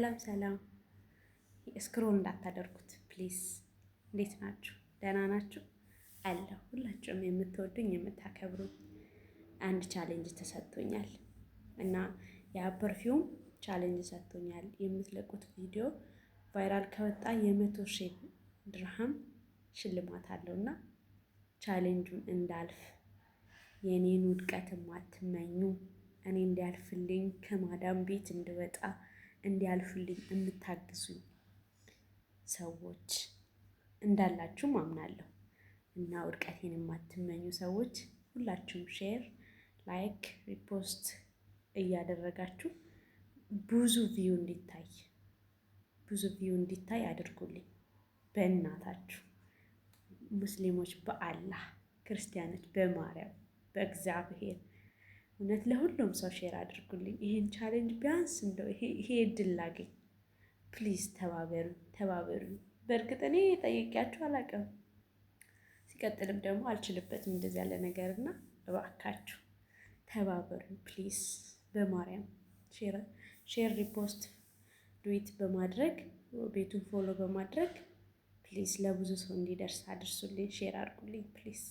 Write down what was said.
ሰላም ሰላም፣ ስክሮል እንዳታደርጉት ፕሊዝ። እንዴት ናችሁ? ደህና ናችሁ? አለሁ። ሁላችሁም የምትወዱኝ የምታከብሩኝ አንድ ቻሌንጅ ተሰጥቶኛል እና ያ ፐርፊውም ቻሌንጅ ሰጥቶኛል። የምትለቁት ቪዲዮ ቫይራል ከወጣ የ100,000 ድርሃም ሽልማት አለው እና ቻሌንጁን እንዳልፍ የኔን ውድቀትም አትመኙ። እኔ እንዲያልፍልኝ ከማዳም ቤት እንድወጣ እንዲያልፍልኝ የምታግዙኝ ሰዎች እንዳላችሁም አምናለሁ እና ውድቀቴን የማትመኙ ሰዎች ሁላችሁም ሼር፣ ላይክ፣ ሪፖስት እያደረጋችሁ ብዙ ቪው እንዲታይ አድርጉልኝ። በእናታችሁ ሙስሊሞች በአላህ ክርስቲያኖች በማርያም በእግዚአብሔር እውነት ለሁሉም ሰው ሼር አድርጉልኝ። ይሄን ቻሌንጅ ቢያንስ እንደው ይሄ እድል ላገኝ ፕሊዝ ተባበሩኝ። በእርግጥ እኔ ጠይቄያችሁ አላውቅም። ሲቀጥልም ደግሞ አልችልበትም እንደዚህ ያለ ነገርና እባካችሁ ተባበሩኝ ፕሊዝ። በማርያም ሼር ሪፖስት ዱዊት በማድረግ ቤቱን ፎሎ በማድረግ ፕሊዝ ለብዙ ሰው እንዲደርስ አድርሱልኝ። ሼር አድርጉልኝ ፕሊዝ።